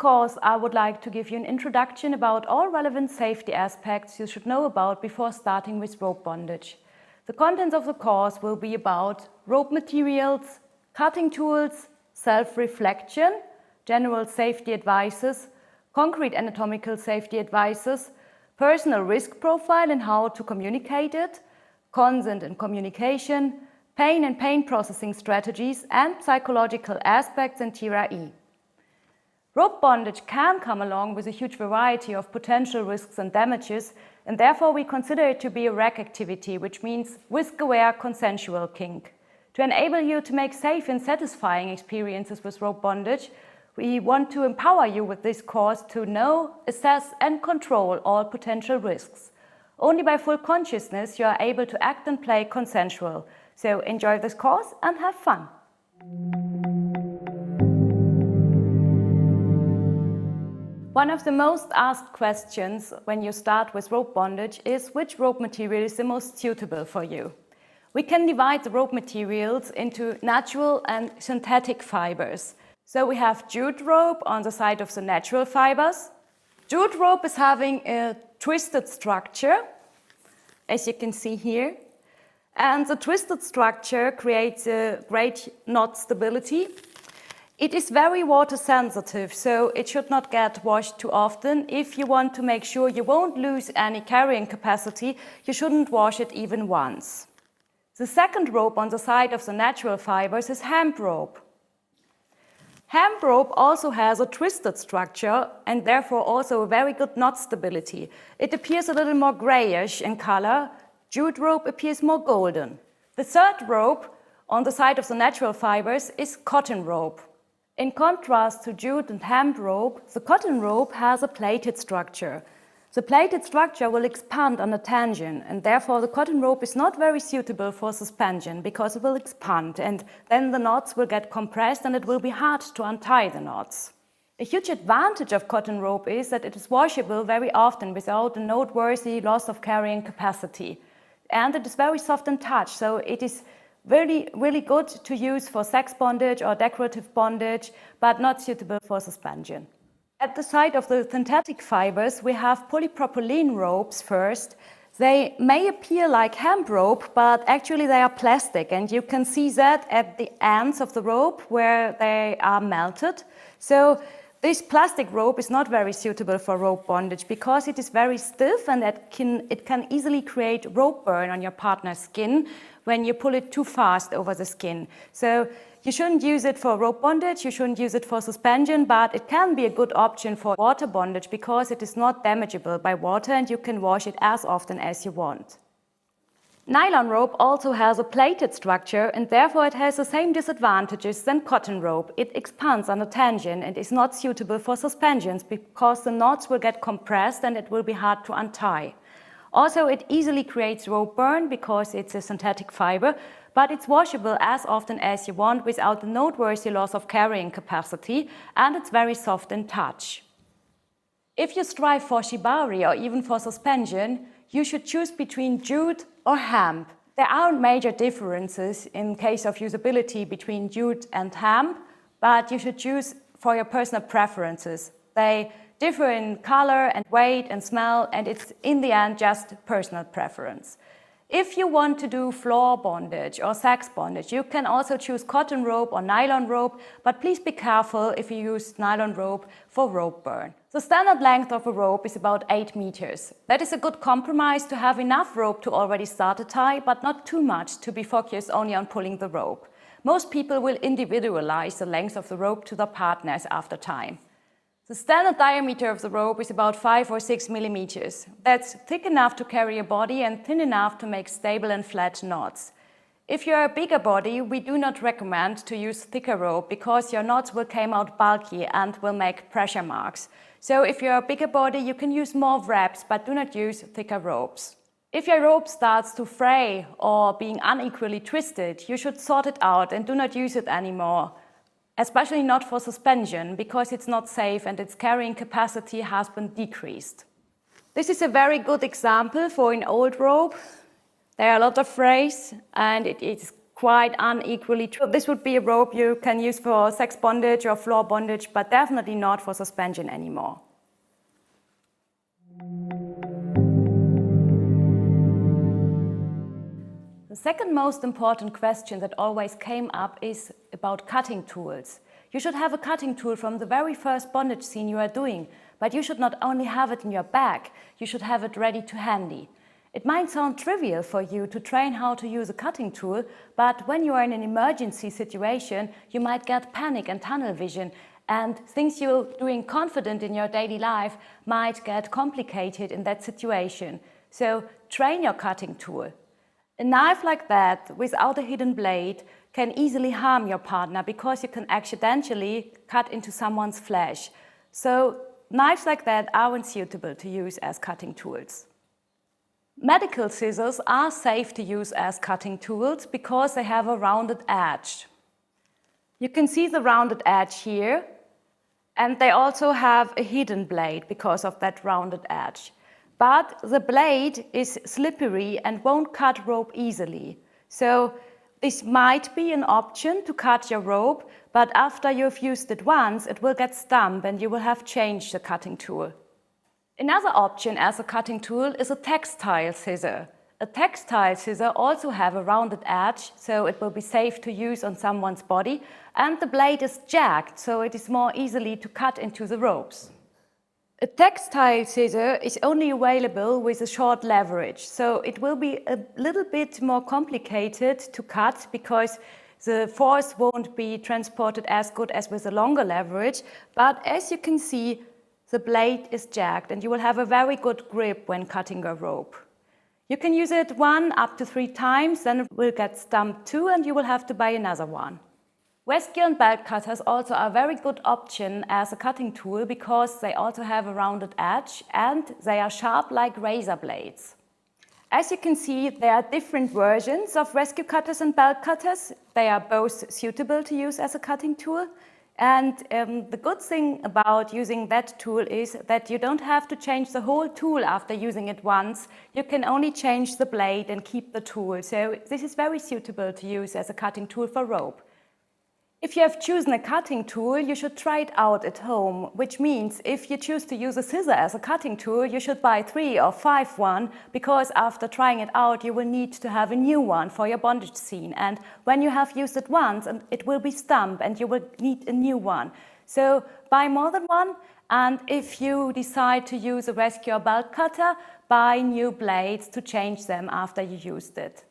course, I would like to give you an introduction about all relevant safety aspects you should know about before starting with rope bondage. The contents of the course will be about rope materials, cutting tools, self-reflection, general safety advices, concrete anatomical safety advices, personal risk profile and how to communicate it, consent and communication, pain and pain processing strategies, and psychological aspects in T.R.E. Rope bondage can come along with a huge variety of potential risks and damages, and therefore we consider it to be a REC activity, which means risk-aware consensual kink. To enable you to make safe and satisfying experiences with rope bondage, we want to empower you with this course to know, assess and control all potential risks. Only by full consciousness you are able to act and play consensual. So enjoy this course and have fun! One of the most asked questions when you start with rope bondage is which rope material is the most suitable for you. We can divide the rope materials into natural and synthetic fibers. So we have jute rope on the side of the natural fibers. Jute rope is having a twisted structure, as you can see here. And the twisted structure creates a great knot stability. It is very water sensitive, so it should not get washed too often. If you want to make sure you won't lose any carrying capacity, you shouldn't wash it even once. The second rope on the side of the natural fibers is hemp rope. Hemp rope also has a twisted structure and therefore also a very good knot stability. It appears a little more grayish in color. Jute rope appears more golden. The third rope on the side of the natural fibers is cotton rope. In contrast to jute and hemp rope, the cotton rope has a plated structure. The plated structure will expand under tension, and therefore the cotton rope is not very suitable for suspension because it will expand, and then the knots will get compressed and it will be hard to untie the knots. A huge advantage of cotton rope is that it is washable very often without a noteworthy loss of carrying capacity. And it is very soft in touch, so it is really good to use for sex bondage or decorative bondage, but not suitable for suspension. At the side of the synthetic fibers, we have polypropylene ropes first. They may appear like hemp rope, but actually they are plastic, and you can see that at the ends of the rope where they are melted. So this plastic rope is not very suitable for rope bondage because it is very stiff and it can easily create rope burn on your partner's skin when you pull it too fast over the skin. So you shouldn't use it for rope bondage, you shouldn't use it for suspension, but it can be a good option for water bondage because it is not damageable by water and you can wash it as often as you want. Nylon rope also has a plated structure and therefore it has the same disadvantages than cotton rope. It expands under tension and is not suitable for suspensions because the knots will get compressed and it will be hard to untie. Also, it easily creates rope burn because it's a synthetic fiber, but it's washable as often as you want without the noteworthy loss of carrying capacity, and it's very soft in touch. If you strive for shibari or even for suspension, you should choose between jute or hemp. There aren't major differences in case of usability between jute and hemp, but you should choose for your personal preferences. They differ in color and weight and smell, and it's in the end just personal preference. If you want to do floor bondage or sex bondage, you can also choose cotton rope or nylon rope, but please be careful if you use nylon rope for rope burn. The standard length of a rope is about 8 meters. That is a good compromise to have enough rope to already start a tie, but not too much to be focused only on pulling the rope. Most people will individualize the length of the rope to their partners after time. The standard diameter of the rope is about 5 or 6 millimeters. That's thick enough to carry a body and thin enough to make stable and flat knots. If you're a bigger body, we do not recommend to use thicker rope because your knots will come out bulky and will make pressure marks. So if you're a bigger body, you can use more wraps, but do not use thicker ropes. If your rope starts to fray or being unequally twisted, you should sort it out and do not use it anymore. Especially not for suspension, because it's not safe and its carrying capacity has been decreased. This is a very good example for an old rope. There are a lot of frays and it is quite unequally true. This would be a rope you can use for sex bondage or floor bondage, but definitely not for suspension anymore. The second most important question that always came up is about cutting tools. You should have a cutting tool from the very first bondage scene you are doing, but you should not only have it in your bag, you should have it ready to handy. It might sound trivial for you to train how to use a cutting tool, but when you are in an emergency situation, you might get panic and tunnel vision, and things you're doing confident in your daily life might get complicated in that situation. So train your cutting tool. A knife like that, without a hidden blade, can easily harm your partner because you can accidentally cut into someone's flesh. So knives like that aren't suitable to use as cutting tools. Medical scissors are safe to use as cutting tools because they have a rounded edge. You can see the rounded edge here, and they also have a hidden blade because of that rounded edge. But the blade is slippery and won't cut rope easily. So this might be an option to cut your rope, but after you've used it once, it will get stumped and you will have changed the cutting tool. Another option as a cutting tool is a textile scissor. A textile scissor also have a rounded edge, so it will be safe to use on someone's body, and the blade is jagged, so it is more easily to cut into the ropes. A textile scissor is only available with a short leverage, so it will be a little bit more complicated to cut because the force won't be transported as good as with a longer leverage, but as you can see, the blade is jagged and you will have a very good grip when cutting a rope. You can use it 1 up to 3 times, then it will get stumped too and you will have to buy another one. Rescue and belt cutters also are a very good option as a cutting tool because they also have a rounded edge and they are sharp like razor blades. As you can see, there are different versions of rescue cutters and belt cutters. They are both suitable to use as a cutting tool. And the good thing about using that tool is that you don't have to change the whole tool after using it once. You can only change the blade and keep the tool. So this is very suitable to use as a cutting tool for rope. If you have chosen a cutting tool, you should try it out at home, which means if you choose to use a scissor as a cutting tool, you should buy 3 or 5 one, because after trying it out, you will need to have a new one for your bondage scene. And when you have used it once, it will be stumped and you will need a new one. So buy more than one, and if you decide to use a rescue or belt cutter, buy new blades to change them after you used it.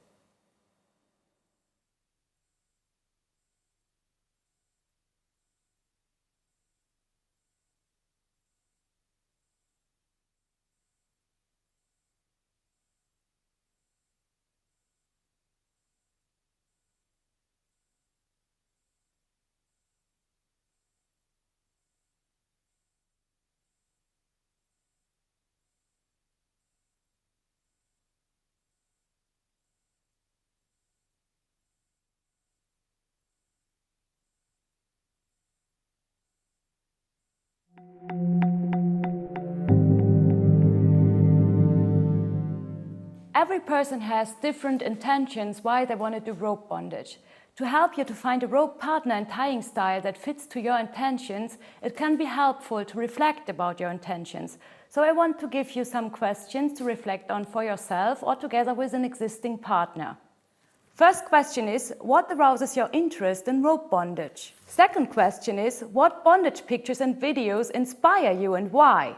Every person has different intentions why they want to do rope bondage. To help you to find a rope partner and tying style that fits to your intentions, it can be helpful to reflect about your intentions. So I want to give you some questions to reflect on for yourself or together with an existing partner. First question is, what arouses your interest in rope bondage? Second question is, what bondage pictures and videos inspire you and why?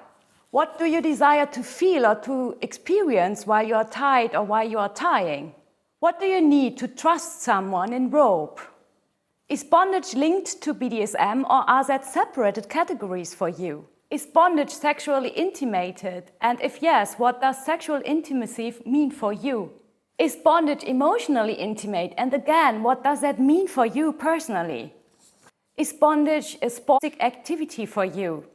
What do you desire to feel or to experience while you are tied or while you are tying? What do you need to trust someone in rope? Is bondage linked to BDSM or are that separated categories for you? Is bondage sexually intimated? And if yes, what does sexual intimacy mean for you? Is bondage emotionally intimate? And again, what does that mean for you personally? Is bondage a sportic activity for you?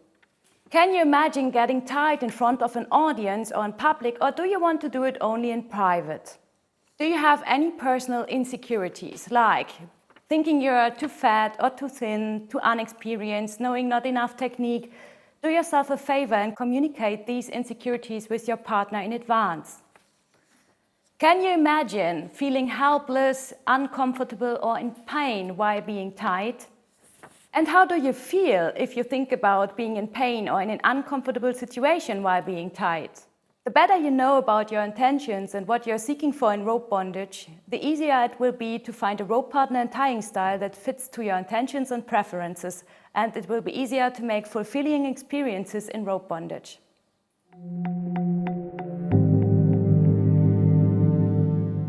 Can you imagine getting tied in front of an audience or in public, or do you want to do it only in private? Do you have any personal insecurities, like thinking you're too fat or too thin, too unexperienced, knowing not enough technique? Do yourself a favor and communicate these insecurities with your partner in advance. Can you imagine feeling helpless, uncomfortable, or in pain while being tied? And how do you feel if you think about being in pain or in an uncomfortable situation while being tied? The better you know about your intentions and what you're seeking for in rope bondage, the easier it will be to find a rope partner and tying style that fits to your intentions and preferences, and it will be easier to make fulfilling experiences in rope bondage.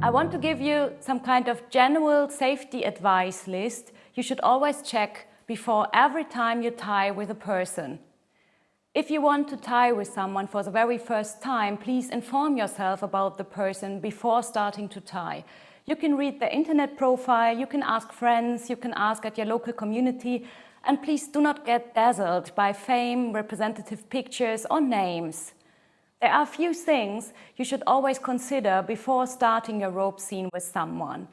I want to give you some kind of general safety advice list you should always check before every time you tie with a person. If you want to tie with someone for the very first time, please inform yourself about the person before starting to tie. You can read their internet profile, you can ask friends, you can ask at your local community, and please do not get dazzled by fame, representative pictures, or names. There are a few things you should always consider before starting your rope scene with someone.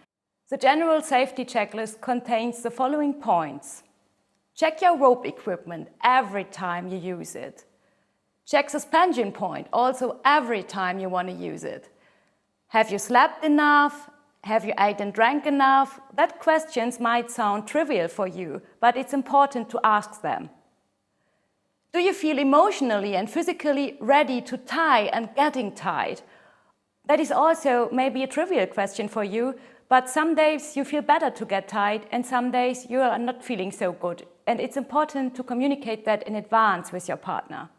The general safety checklist contains the following points. Check your rope equipment every time you use it. Check suspension point also every time you want to use it. Have you slept enough? Have you ate and drank enough? That questions might sound trivial for you, but it's important to ask them. Do you feel emotionally and physically ready to tie and getting tied? That is also maybe a trivial question for you, but some days you feel better to get tied and some days you are not feeling so good. And it's important to communicate that in advance with your partner.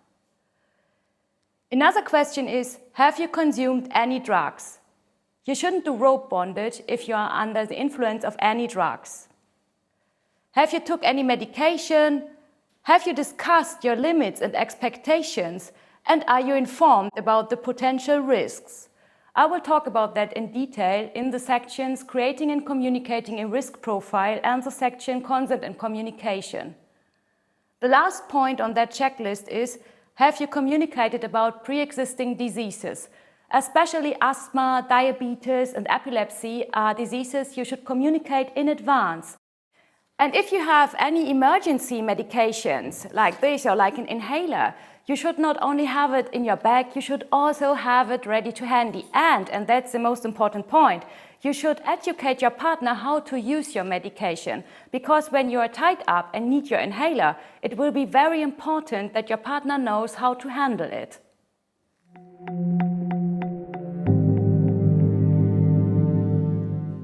Another question is, have you consumed any drugs? You shouldn't do rope bondage if you are under the influence of any drugs. Have you took any medication? Have you discussed your limits and expectations? And are you informed about the potential risks? I will talk about that in detail in the sections Creating and Communicating a Risk Profile and the section Consent and Communication. The last point on that checklist is, have you communicated about pre-existing diseases? Especially asthma, diabetes, and epilepsy are diseases you should communicate in advance. And if you have any emergency medications like this or like an inhaler, you should not only have it in your bag, you should also have it ready to handy. And that's the most important point, you should educate your partner how to use your medication. Because when you are tied up and need your inhaler, it will be very important that your partner knows how to handle it.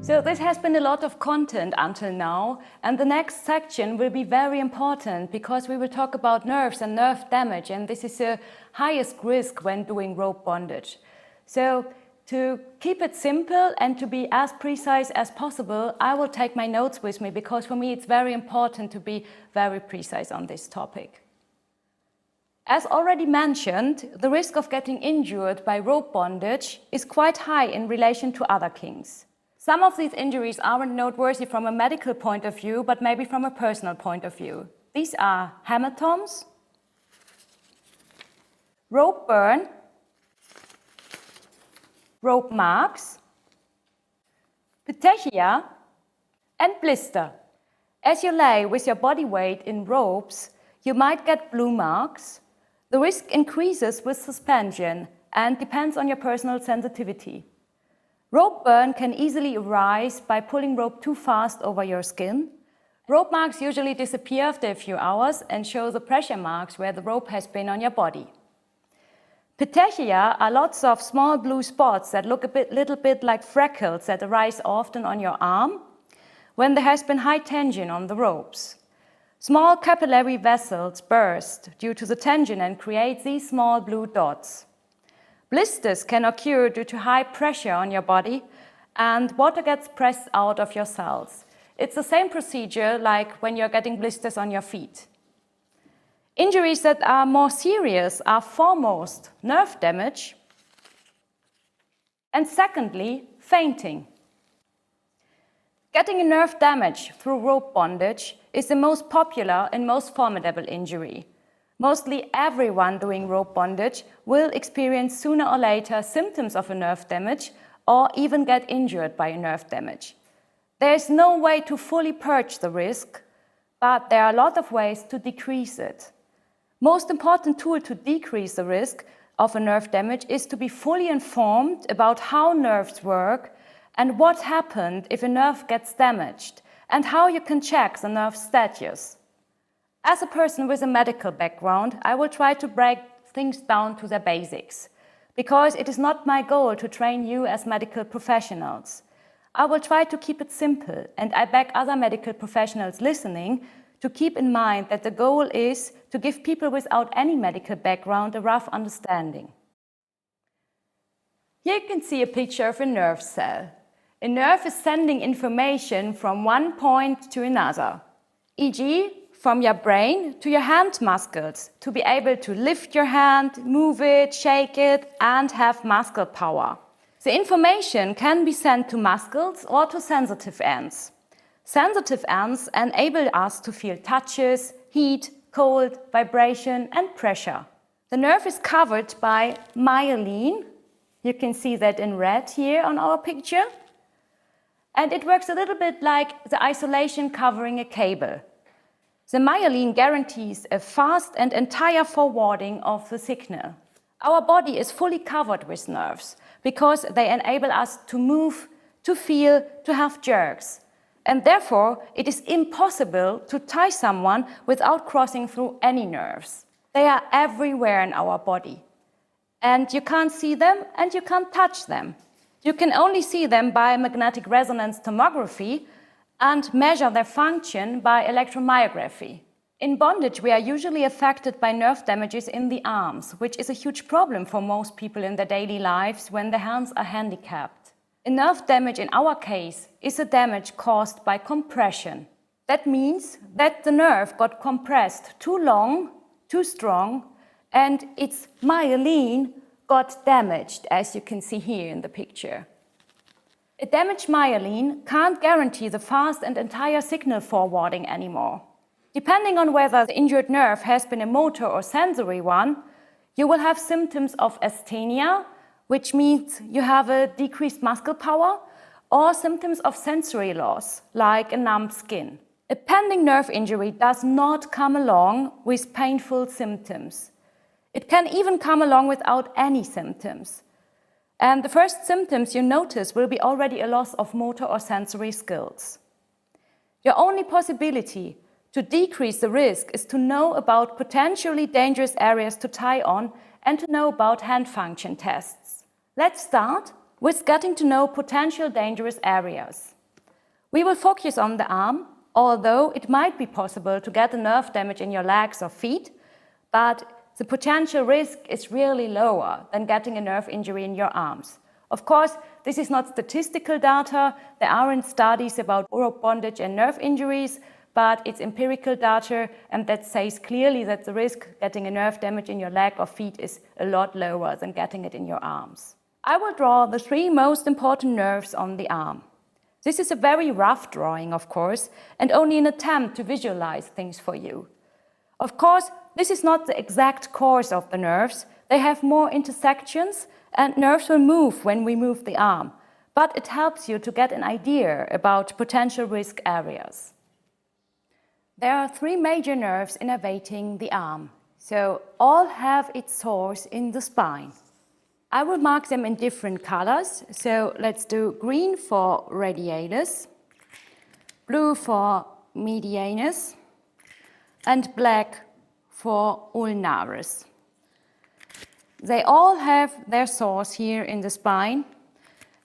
So this has been a lot of content until now, and the next section will be very important because we will talk about nerves and nerve damage, and this is the highest risk when doing rope bondage. So to keep it simple and to be as precise as possible, I will take my notes with me because for me it's very important to be very precise on this topic. As already mentioned, the risk of getting injured by rope bondage is quite high in relation to other kinks. Some of these injuries aren't noteworthy from a medical point of view, but maybe from a personal point of view. These are hematomas, rope burn, rope marks, petechia, and blister. As you lay with your body weight in ropes, you might get blue marks. The risk increases with suspension and depends on your personal sensitivity. Rope burn can easily arise by pulling rope too fast over your skin. Rope marks usually disappear after a few hours and show the pressure marks where the rope has been on your body. Petechia are lots of small blue spots that look little bit like freckles that arise often on your arm when there has been high tension on the ropes. Small capillary vessels burst due to the tension and create these small blue dots. Blisters can occur due to high pressure on your body and water gets pressed out of your cells. It's the same procedure like when you're getting blisters on your feet. Injuries that are more serious are foremost nerve damage and secondly, fainting. Getting a nerve damage through rope bondage is the most popular and most formidable injury. Mostly everyone doing rope bondage will experience sooner or later symptoms of a nerve damage or even get injured by a nerve damage. There is no way to fully purge the risk, but there are a lot of ways to decrease it. Most important tool to decrease the risk of a nerve damage is to be fully informed about how nerves work and what happened if a nerve gets damaged and how you can check the nerve status. As a person with a medical background, I will try to break things down to the basics, because it is not my goal to train you as medical professionals. I will try to keep it simple, and I beg other medical professionals listening to keep in mind that the goal is to give people without any medical background a rough understanding. Here you can see a picture of a nerve cell. A nerve is sending information from one point to another, e.g., from your brain to your hand muscles, to be able to lift your hand, move it, shake it, and have muscle power. The information can be sent to muscles or to sensitive ends. Sensitive ends enable us to feel touches, heat, cold, vibration, and pressure. The nerve is covered by myelin. You can see that in red here on our picture. And it works a little bit like the isolation covering a cable. The myelin guarantees a fast and entire forwarding of the signal. Our body is fully covered with nerves because they enable us to move, to feel, to have jerks. And therefore, it is impossible to tie someone without crossing through any nerves. They are everywhere in our body. And you can't see them and you can't touch them. You can only see them by magnetic resonance tomography and measure their function by electromyography. In bondage, we are usually affected by nerve damages in the arms, which is a huge problem for most people in their daily lives when their hands are handicapped. A nerve damage in our case is a damage caused by compression. That means that the nerve got compressed too long, too strong, and its myelin got damaged, as you can see here in the picture. A damaged myelin can't guarantee the fast and entire signal forwarding anymore. Depending on whether the injured nerve has been a motor or sensory one, you will have symptoms of asthenia, which means you have a decreased muscle power, or symptoms of sensory loss, like a numb skin. A pending nerve injury does not come along with painful symptoms. It can even come along without any symptoms. And the first symptoms you notice will be already a loss of motor or sensory skills. Your only possibility to decrease the risk is to know about potentially dangerous areas to tie on and to know about hand function tests. Let's start with getting to know potential dangerous areas. We will focus on the arm, although it might be possible to get a nerve damage in your legs or feet, but the potential risk is really lower than getting a nerve injury in your arms. Of course, this is not statistical data. There aren't studies about rope bondage and nerve injuries, but it's empirical data, and that says clearly that the risk getting a nerve damage in your leg or feet is a lot lower than getting it in your arms. I will draw the 3 most important nerves on the arm. This is a very rough drawing, of course, and only an attempt to visualize things for you. Of course, this is not the exact course of the nerves. They have more intersections, and nerves will move when we move the arm. But it helps you to get an idea about potential risk areas. There are 3 major nerves innervating the arm, so all have its source in the spine. I will mark them in different colors, so let's do green for radialis, blue for medianus, and black for ulnaris. They all have their source here in the spine,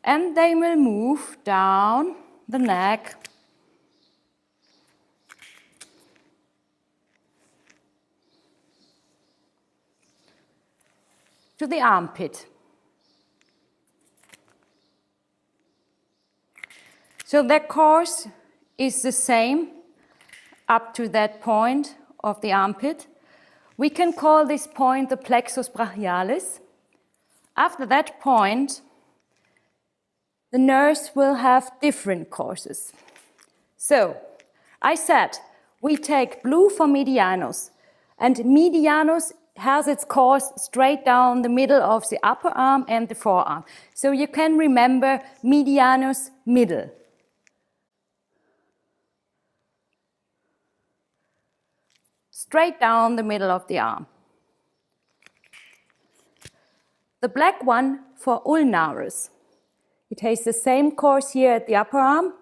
and they will move down the neck to the armpit. So their course is the same up to that point of the armpit. We can call this point the plexus brachialis. After that point, the nerves will have different courses. So, I said we take blue for medianus, and medianus has its course straight down the middle of the upper arm and the forearm. So you can remember medianus middle. Straight down the middle of the arm. The black one for ulnaris. It has the same course here at the upper arm,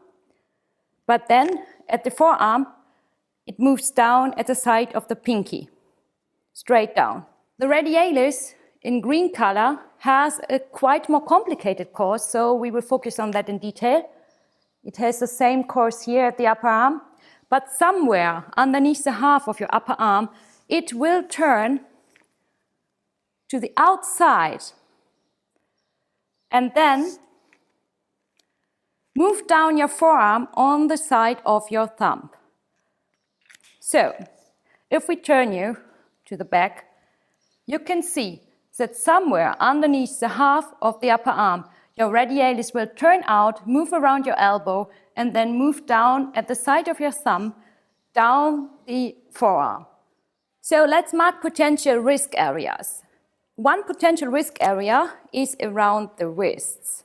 but then at the forearm, it moves down at the side of the pinky, straight down. The radialis in green color has a quite more complicated course, so we will focus on that in detail. It has the same course here at the upper arm, but somewhere underneath the half of your upper arm, it will turn to the outside and then move down your forearm on the side of your thumb. So, if we turn you to the back, you can see that somewhere underneath the half of the upper arm, your radialis will turn out, move around your elbow, and then move down at the side of your thumb, down the forearm. So let's mark potential risk areas. One potential risk area is around the wrists.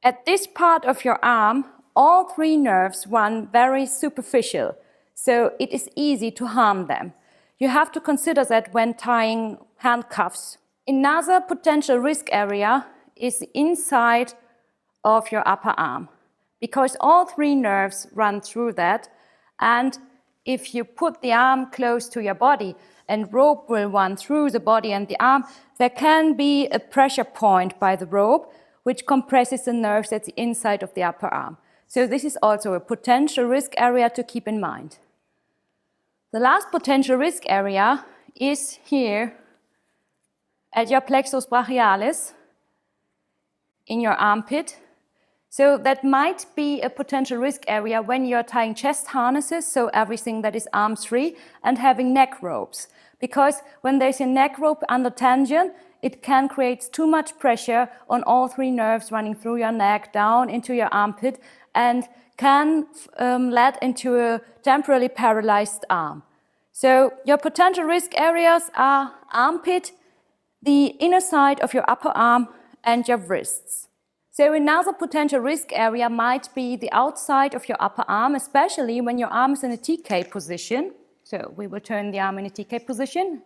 At this part of your arm, all three nerves run very superficial, so it is easy to harm them. You have to consider that when tying handcuffs. Another potential risk area is the inside of your upper arm, because all three nerves run through that, and if you put the arm close to your body and rope will run through the body and the arm, there can be a pressure point by the rope which compresses the nerves at the inside of the upper arm. So this is also a potential risk area to keep in mind. The last potential risk area is here at your plexus brachialis, in your armpit. So that might be a potential risk area when you're tying chest harnesses, so everything that is arms-free, and having neck ropes. Because when there's a neck rope under tension, it can create too much pressure on all three nerves running through your neck, down into your armpit, and can lead into a temporarily paralyzed arm. So your potential risk areas are armpit, the inner side of your upper arm, and your wrists. So another potential risk area might be the outside of your upper arm, especially when your arm is in a TK position. So we will turn the arm in a TK position.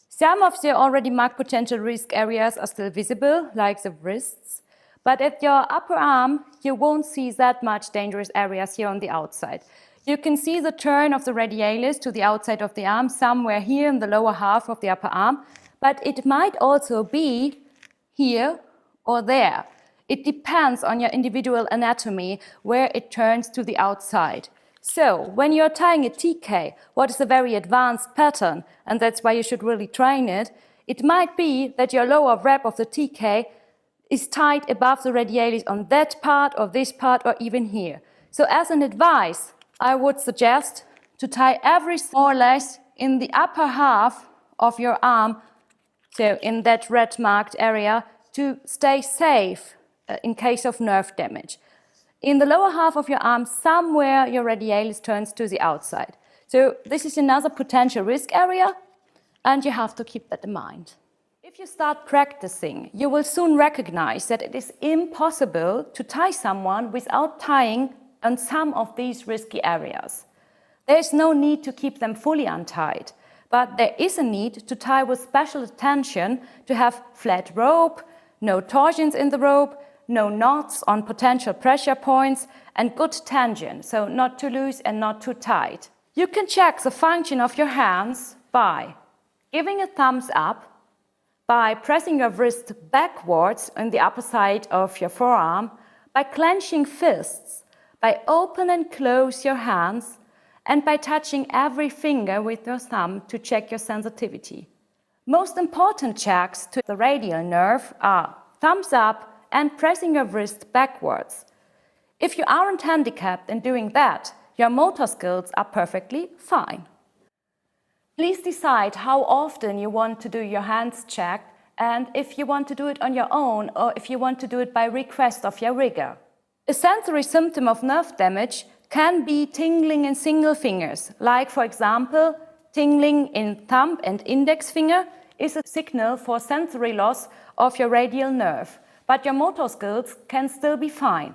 Some of the already marked potential risk areas are still visible, like the wrists. But at your upper arm, you won't see that much dangerous areas here on the outside. You can see the turn of the radialis to the outside of the arm somewhere here in the lower half of the upper arm, but it might also be here or there. It depends on your individual anatomy where it turns to the outside. So, when you're tying a TK, what is a very advanced pattern, and that's why you should really train it, it might be that your lower wrap of the TK is tied above the radialis on that part or this part or even here. So as an advice, I would suggest to tie everything more or less in the upper half of your arm, so in that red marked area, to stay safe in case of nerve damage. In the lower half of your arm, somewhere your radialis turns to the outside. So this is another potential risk area, and you have to keep that in mind. If you start practicing, you will soon recognize that it is impossible to tie someone without tying on some of these risky areas. There is no need to keep them fully untied, but there is a need to tie with special attention to have flat rope, no torsions in the rope, no knots on potential pressure points, and good tension, so not too loose and not too tight. You can check the function of your hands by giving a thumbs up, by pressing your wrist backwards on the upper side of your forearm, by clenching fists, by open and close your hands, and by touching every finger with your thumb to check your sensitivity. Most important checks to the radial nerve are thumbs up and pressing your wrist backwards. If you aren't handicapped in doing that, your motor skills are perfectly fine. Please decide how often you want to do your hands checked and if you want to do it on your own or if you want to do it by request of your rigger. A sensory symptom of nerve damage can be tingling in single fingers, like for example, tingling in thumb and index finger is a signal for sensory loss of your radial nerve, but your motor skills can still be fine.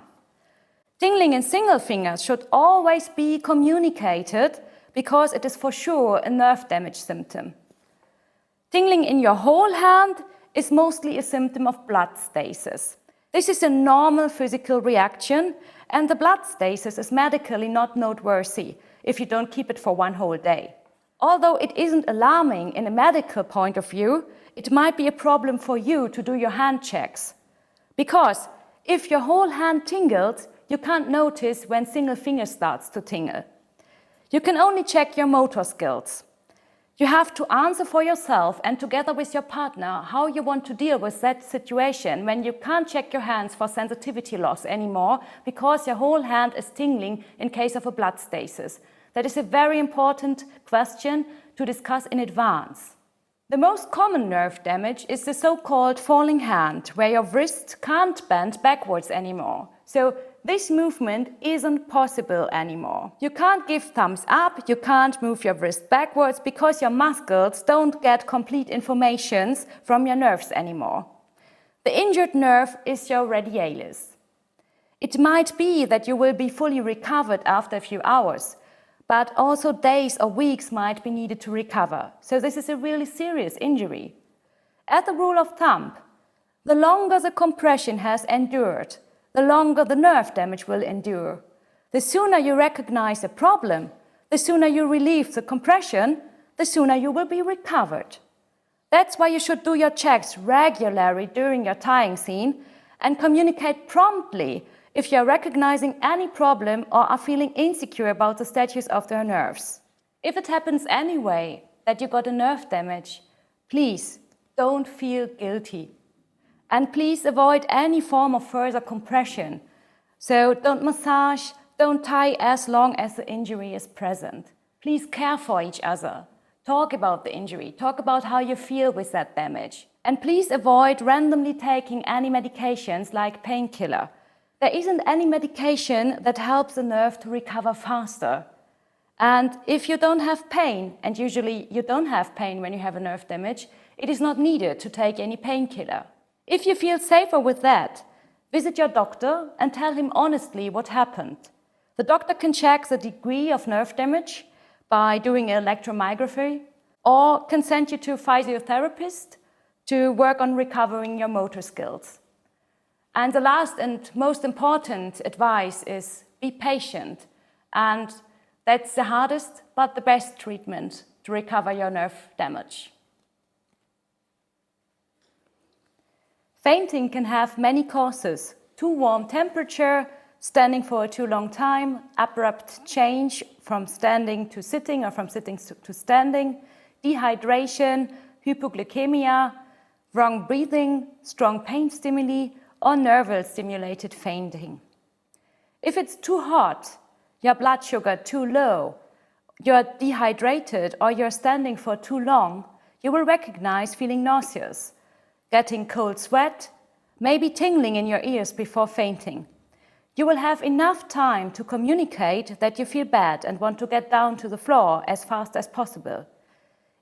Tingling in single fingers should always be communicated because it is for sure a nerve damage symptom. Tingling in your whole hand is mostly a symptom of blood stasis. This is a normal physical reaction, and the blood stasis is medically not noteworthy if you don't keep it for one whole day. Although it isn't alarming in a medical point of view, it might be a problem for you to do your hand checks. Because if your whole hand tingles, you can't notice when single finger starts to tingle. You can only check your motor skills. You have to answer for yourself and together with your partner how you want to deal with that situation when you can't check your hands for sensitivity loss anymore because your whole hand is tingling in case of a blood stasis. That is a very important question to discuss in advance. The most common nerve damage is the so-called falling hand, where your wrist can't bend backwards anymore. So this movement isn't possible anymore. You can't give thumbs up, you can't move your wrist backwards because your muscles don't get complete information from your nerves anymore. The injured nerve is your radialis. It might be that you will be fully recovered after a few hours, but also days or weeks might be needed to recover. So this is a really serious injury. As a rule of thumb, the longer the compression has endured, the longer the nerve damage will endure. The sooner you recognize a problem, the sooner you relieve the compression, the sooner you will be recovered. That's why you should do your checks regularly during your tying scene and communicate promptly if you're recognizing any problem or are feeling insecure about the status of their nerves. If it happens anyway that you got a nerve damage, please don't feel guilty. And please avoid any form of further compression. So don't massage, don't tie as long as the injury is present. Please care for each other. Talk about the injury, talk about how you feel with that damage. And please avoid randomly taking any medications like painkiller. There isn't any medication that helps the nerve to recover faster. And if you don't have pain, and usually you don't have pain when you have a nerve damage, it is not needed to take any painkiller. If you feel safer with that, visit your doctor and tell him honestly what happened. The doctor can check the degree of nerve damage by doing an electromyography or can send you to a physiotherapist to work on recovering your motor skills. And the last and most important advice is be patient. And that's the hardest but the best treatment to recover your nerve damage. Fainting can have many causes: too warm temperature, standing for a too long time, abrupt change from standing to sitting or from sitting to standing, dehydration, hypoglycemia, wrong breathing, strong pain stimuli, or nerve-stimulated fainting. If it's too hot, your blood sugar too low, you're dehydrated, or you're standing for too long, you will recognize feeling nauseous, getting cold sweat, maybe tingling in your ears before fainting. You will have enough time to communicate that you feel bad and want to get down to the floor as fast as possible.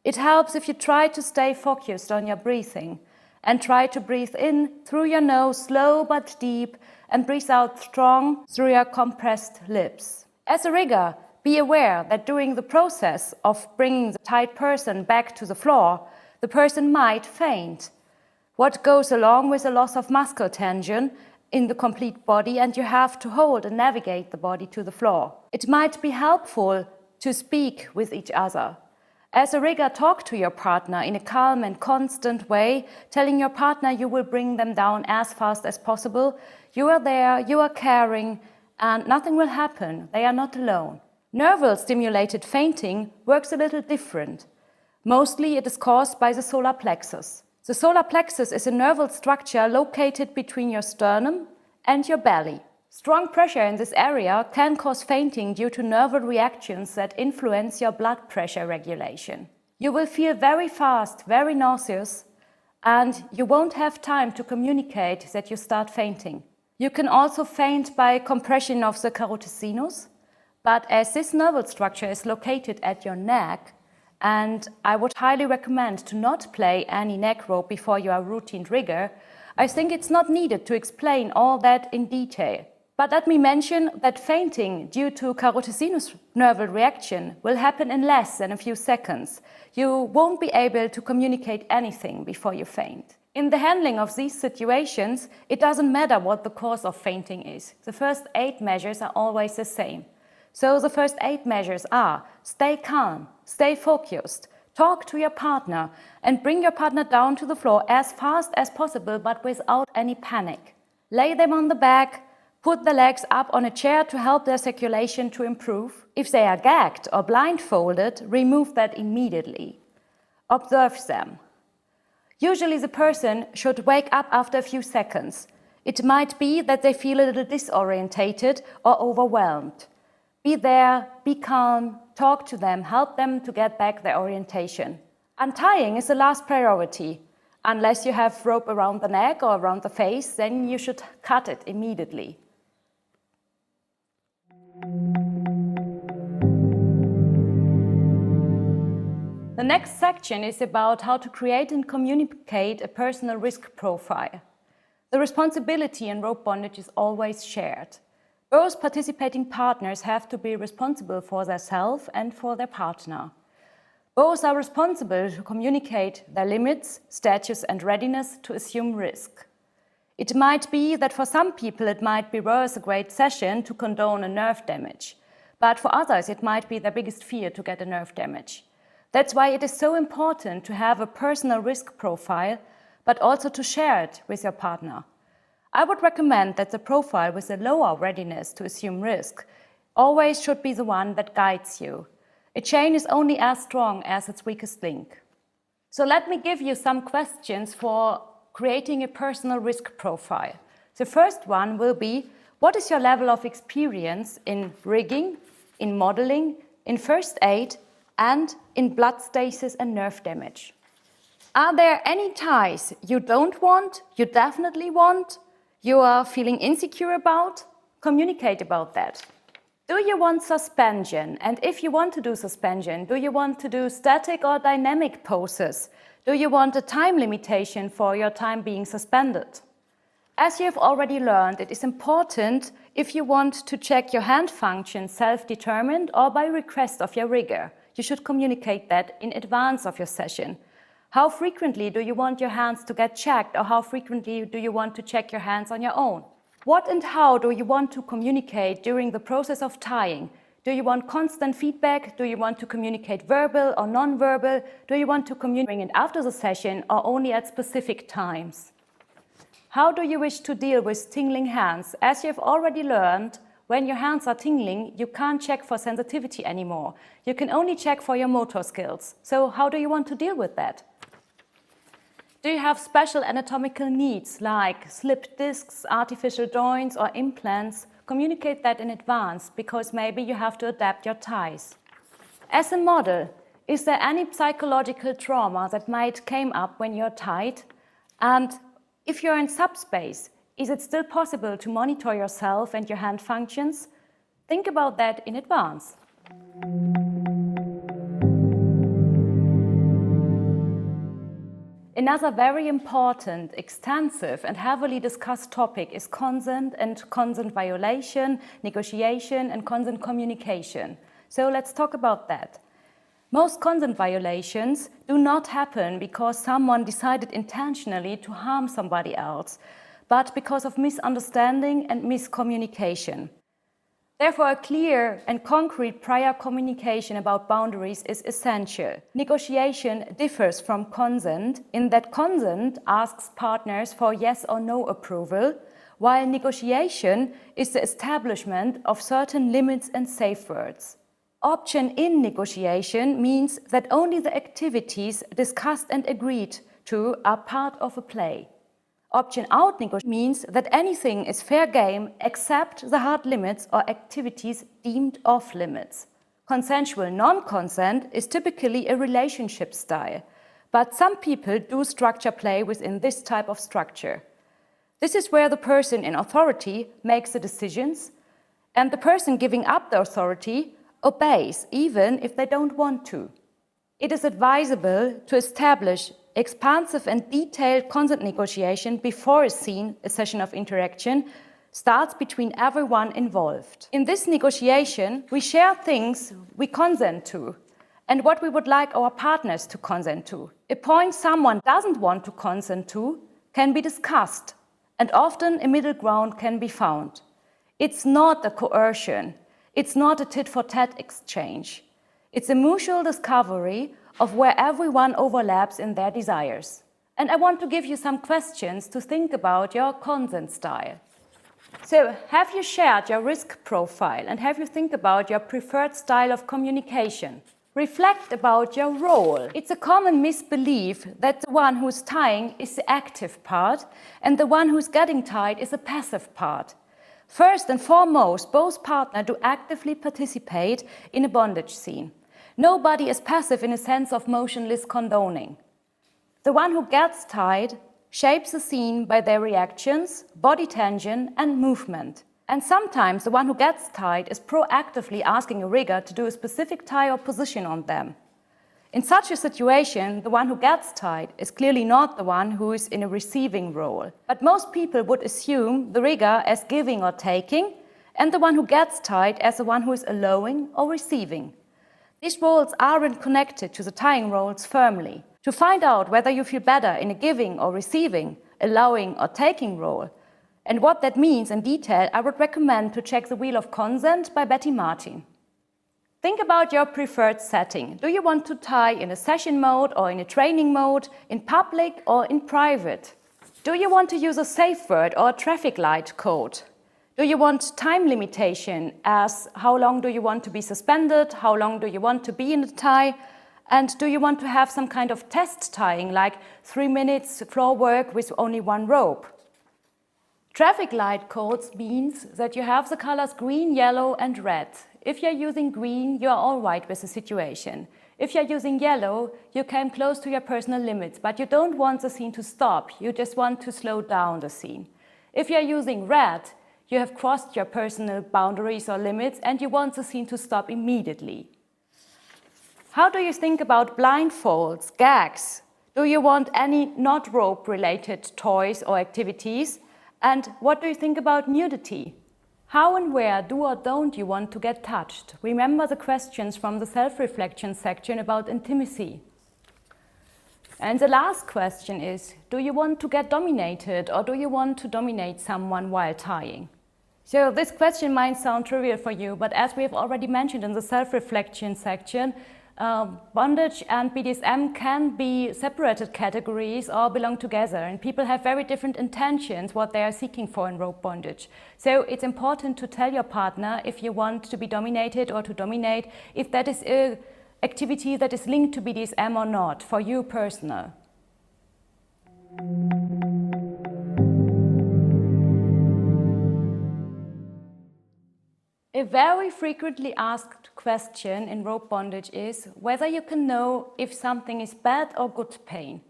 It helps if you try to stay focused on your breathing and try to breathe in through your nose slow but deep and breathe out strong through your compressed lips. As a rigger, be aware that during the process of bringing the tied person back to the floor, the person might faint. What goes along with a loss of muscle tension in the complete body, and you have to hold and navigate the body to the floor. It might be helpful to speak with each other. As a rigger, talk to your partner in a calm and constant way, telling your partner you will bring them down as fast as possible. You are there, you are caring, and nothing will happen. They are not alone. Nerve-stimulated fainting works a little different. Mostly it is caused by the solar plexus. The solar plexus is a nerval structure located between your sternum and your belly. Strong pressure in this area can cause fainting due to nerval reactions that influence your blood pressure regulation. You will feel very fast, very nauseous, and you won't have time to communicate that you start fainting. You can also faint by compression of the carotid sinus, but as this nerval structure is located at your neck, and I would highly recommend to not play any neck rope before you are a routine rigger, I think it's not needed to explain all that in detail. But let me mention that fainting due to carotid sinus nerval reaction will happen in less than a few seconds. You won't be able to communicate anything before you faint. In the handling of these situations, it doesn't matter what the cause of fainting is. The first 8 measures are always the same. So the first 8 measures are: stay calm, stay focused, talk to your partner, and bring your partner down to the floor as fast as possible but without any panic. Lay them on the back, put the legs up on a chair to help their circulation to improve. If they are gagged or blindfolded, remove that immediately. Observe them. Usually the person should wake up after a few seconds. It might be that they feel a little disorientated or overwhelmed. Be there, be calm, talk to them, help them to get back their orientation. Untying is the last priority. Unless you have rope around the neck or around the face, then you should cut it immediately. The next section is about how to create and communicate a personal risk profile. The responsibility in rope bondage is always shared. Both participating partners have to be responsible for themselves and for their partner. Both are responsible to communicate their limits, status and readiness to assume risk. It might be that for some people it might be worth a great session to condone a nerve damage, but for others it might be their biggest fear to get a nerve damage. That's why it is so important to have a personal risk profile, but also to share it with your partner. I would recommend that the profile with a lower readiness to assume risk always should be the one that guides you. A chain is only as strong as its weakest link. So let me give you some questions for creating a personal risk profile. The first one will be: what is your level of experience in rigging, in modeling, in first aid, and in blood stasis and nerve damage? Are there any ties you don't want, you definitely want, you are feeling insecure about? Communicate about that. Do you want suspension? And if you want to do suspension, do you want to do static or dynamic poses? Do you want a time limitation for your time being suspended? As you have already learned, it is important if you want to check your hand function self-determined or by request of your rigger. You should communicate that in advance of your session. How frequently do you want your hands to get checked, or how frequently do you want to check your hands on your own? What and how do you want to communicate during the process of tying? Do you want constant feedback? Do you want to communicate verbal or non-verbal? Do you want to communicate after the session or only at specific times? How do you wish to deal with tingling hands? As you have already learned, when your hands are tingling, you can't check for sensitivity anymore. You can only check for your motor skills. So how do you want to deal with that? Do you have special anatomical needs like slipped discs, artificial joints or implants? Communicate that in advance, because maybe you have to adapt your ties. As a model, is there any psychological trauma that might come up when you're tied? And if you're in subspace, is it still possible to monitor yourself and your hand functions? Think about that in advance. Another very important, extensive and heavily discussed topic is consent and consent violation, negotiation and consent communication. So let's talk about that. Most consent violations do not happen because someone decided intentionally to harm somebody else, but because of misunderstanding and miscommunication. Therefore, a clear and concrete prior communication about boundaries is essential. Negotiation differs from consent in that consent asks partners for yes or no approval, while negotiation is the establishment of certain limits and safeguards. Option in negotiation means that only the activities discussed and agreed to are part of a play. Option out negotiation means that anything is fair game except the hard limits or activities deemed off limits. Consensual non-consent is typically a relationship style, but some people do structure play within this type of structure. This is where the person in authority makes the decisions, and the person giving up the authority obeys even if they don't want to. It is advisable to establish expansive and detailed consent negotiation before a scene, a session of interaction, starts between everyone involved. In this negotiation, we share things we consent to and what we would like our partners to consent to. A point someone doesn't want to consent to can be discussed, and often a middle ground can be found. It's not a coercion. It's not a tit-for-tat exchange. It's a mutual discovery of where everyone overlaps in their desires. And I want to give you some questions to think about your consent style. So, have you shared your risk profile and have you think about your preferred style of communication? Reflect about your role. It's a common misbelief that the one who's tying is the active part and the one who's getting tied is the passive part. First and foremost, both partners do actively participate in a bondage scene. Nobody is passive in a sense of motionless condoning. The one who gets tied shapes the scene by their reactions, body tension, and movement. And sometimes the one who gets tied is proactively asking a rigger to do a specific tie or position on them. In such a situation, the one who gets tied is clearly not the one who is in a receiving role. But most people would assume the rigger as giving or taking, and the one who gets tied as the one who is allowing or receiving. These roles aren't connected to the tying roles firmly. To find out whether you feel better in a giving or receiving, allowing or taking role, and what that means in detail, I would recommend to check The Wheel of Consent by Betty Martin. Think about your preferred setting. Do you want to tie in a session mode or in a training mode, in public or in private? Do you want to use a safe word or a traffic light code? Do you want time limitation as how long do you want to be suspended, how long do you want to be in the tie, and do you want to have some kind of test tying like 3 minutes floor work with only one rope? Traffic light codes means that you have the colors green, yellow and red. If you're using green, you're all right with the situation. If you're using yellow, you came close to your personal limits, but you don't want the scene to stop. You just want to slow down the scene. If you're using red, you have crossed your personal boundaries or limits and you want the scene to stop immediately. How do you think about blindfolds, gags? Do you want any not rope-related toys or activities? And what do you think about nudity? How and where do or don't you want to get touched? Remember the questions from the self-reflection section about intimacy. And the last question is, do you want to get dominated or do you want to dominate someone while tying? So this question might sound trivial for you, but as we have already mentioned in the self-reflection section, bondage and BDSM can be separated categories or belong together, and people have very different intentions what they are seeking for in rope bondage. So it's important to tell your partner if you want to be dominated or to dominate, if that is an activity that is linked to BDSM or not, for you personal. A very frequently asked question in rope bondage is whether you can know if something is bad or good pain.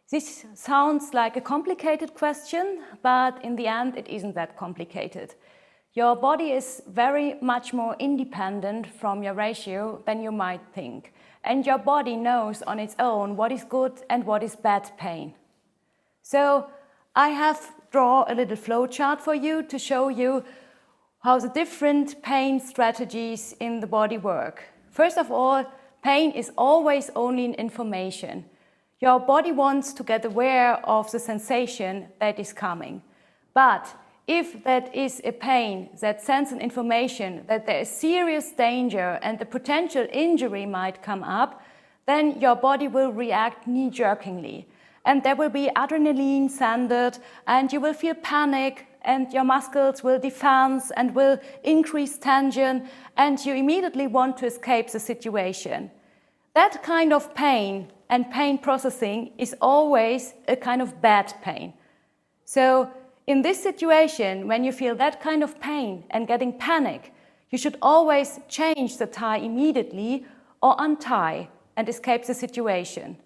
This sounds like a complicated question, but in the end it isn't that complicated. Your body is very much more independent from your ratio than you might think. And your body knows on its own what is good and what is bad pain. So I have drawn a little flowchart for you to show you how the different pain strategies in the body work. First of all, pain is always only an information. Your body wants to get aware of the sensation that is coming. But if that is a pain that sends an information that there is serious danger and the potential injury might come up, then your body will react knee-jerkingly. And there will be adrenaline sended and you will feel panic, and your muscles will defense and will increase tension, and you immediately want to escape the situation. That kind of pain and pain processing is always a kind of bad pain. So in this situation, when you feel that kind of pain and getting panic, you should always change the tie immediately or untie and escape the situation.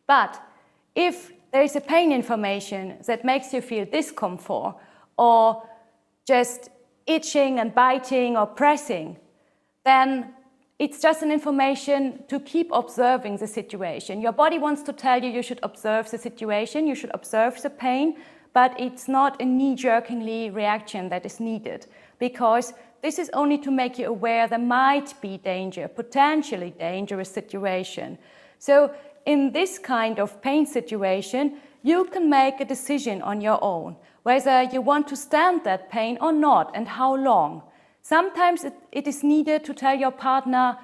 But if there is a pain information that makes you feel discomfort, or just itching and biting or pressing, then it's just an information to keep observing the situation. Your body wants to tell you should observe the situation, you should observe the pain, but it's not a knee-jerkingly reaction that is needed, because this is only to make you aware there might be danger, potentially dangerous situation. So in this kind of pain situation, You can make a decision on your own, whether you want to stand that pain or not and how long. Sometimes it is needed to tell your partner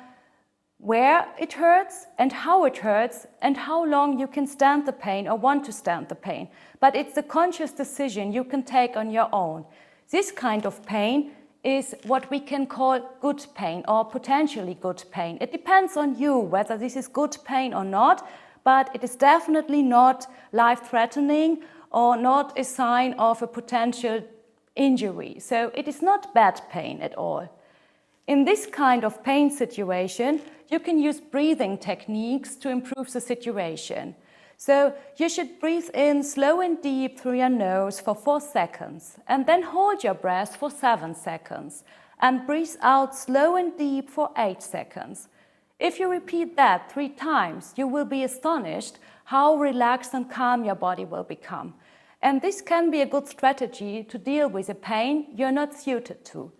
where it hurts and how long you can stand the pain or want to stand the pain. But it's a conscious decision you can take on your own. This kind of pain is what we can call good pain or potentially good pain. It depends on you whether this is good pain or not, but it is definitely not life-threatening or not a sign of a potential injury. So it is not bad pain at all. In this kind of pain situation, you can use breathing techniques to improve the situation. So you should breathe in slow and deep through your nose for 4 seconds and then hold your breath for 7 seconds and breathe out slow and deep for 8 seconds. If you repeat that 3 times, you will be astonished how relaxed and calm your body will become. And this can be a good strategy to deal with a pain you're not suited to.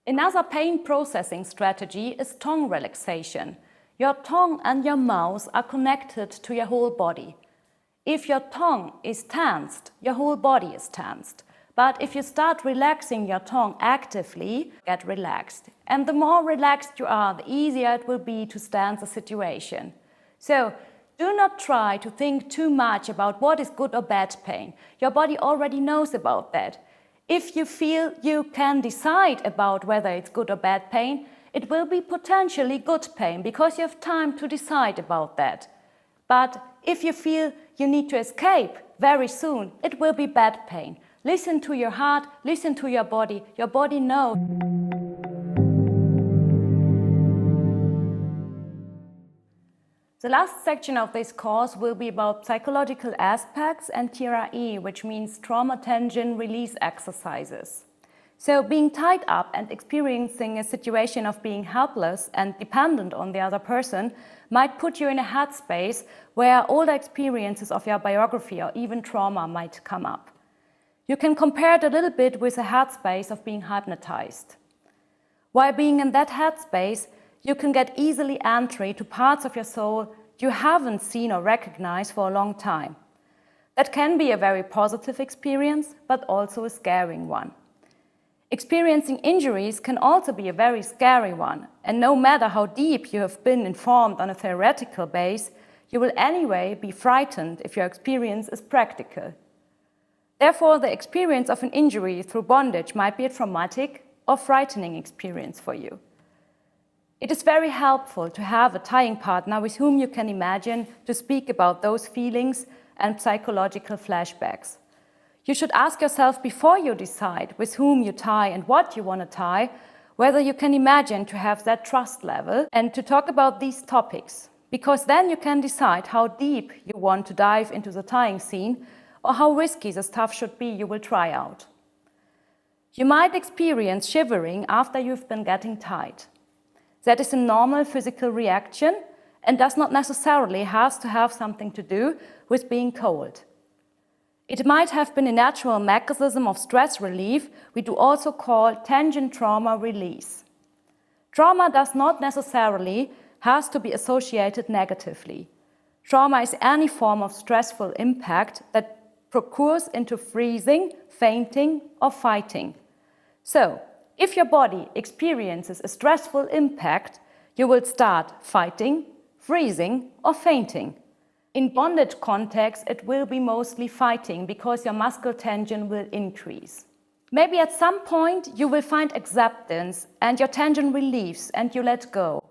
Another pain processing strategy is tongue relaxation. Your tongue and your mouth are connected to your whole body. If your tongue is tensed, your whole body is tensed. But if you start relaxing your tongue actively, get relaxed. And the more relaxed you are, the easier it will be to stand the situation. So, do not try to think too much about what is good or bad pain. Your body already knows about that. If you feel you can decide about whether it's good or bad pain, it will be potentially good pain because you have time to decide about that. But if you feel you need to escape very soon, it will be bad pain. Listen to your heart, listen to your body. Your body knows. The last section of this course will be about psychological aspects and T.R.E, which means trauma tension release exercises. So being tied up and experiencing a situation of being helpless and dependent on the other person might put you in a headspace where all the experiences of your biography or even trauma might come up. You can compare it a little bit with the headspace of being hypnotized. While being in that headspace, you can get easily entry to parts of your soul you haven't seen or recognized for a long time. That can be a very positive experience, but also a scary one. Experiencing injuries can also be a very scary one, and no matter how deep you have been informed on a theoretical base, you will anyway be frightened if your experience is practical. Therefore, the experience of an injury through bondage might be a traumatic or frightening experience for you. It is very helpful to have a tying partner with whom you can imagine to speak about those feelings and psychological flashbacks. You should ask yourself before you decide with whom you tie and what you want to tie, whether you can imagine to have that trust level and to talk about these topics, because then you can decide how deep you want to dive into the tying scene or how risky the stuff should be you will try out. You might experience shivering after you've been getting tied. That is a normal physical reaction and does not necessarily have to have something to do with being cold. It might have been a natural mechanism of stress relief we do also call tension trauma release. Trauma does not necessarily have to be associated negatively. Trauma is any form of stressful impact that procures into freezing, fainting, or fighting. So, if your body experiences a stressful impact, you will start fighting, freezing, or fainting. In bondage context, it will be mostly fighting because your muscle tension will increase. Maybe at some point you will find acceptance and your tension relieves and you let go.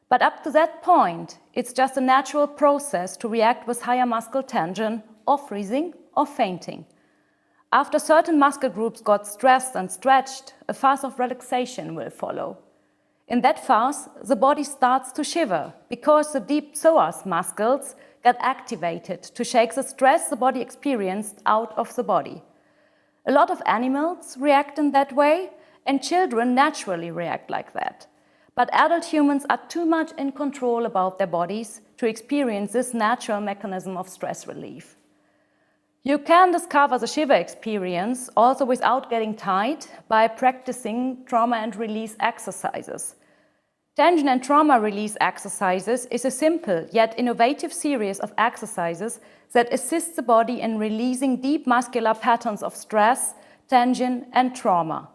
But up to that point, it's just a natural process to react with higher muscle tension or freezing or fainting. After certain muscle groups got stressed and stretched, a phase of relaxation will follow. In that phase, the body starts to shiver because the deep psoas muscles get activated to shake the stress the body experienced out of the body. A lot of animals react in that way, and children naturally react like that. But adult humans are too much in control about their bodies to experience this natural mechanism of stress relief. You can discover the shiver experience also without getting tied by practicing trauma and release exercises. Tension and trauma release exercises is a simple yet innovative series of exercises that assists the body in releasing deep muscular patterns of stress, tension, and trauma.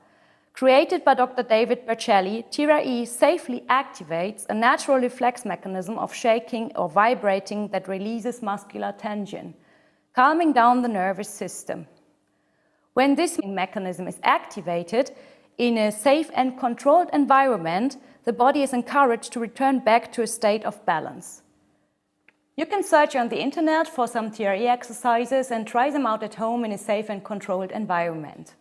Created by Dr. David Berceli, T.R.E. safely activates a natural reflex mechanism of shaking or vibrating that releases muscular tension, calming down the nervous system. When this mechanism is activated in a safe and controlled environment, the body is encouraged to return back to a state of balance. You can search on the internet for some T.R.E. exercises and try them out at home in a safe and controlled environment.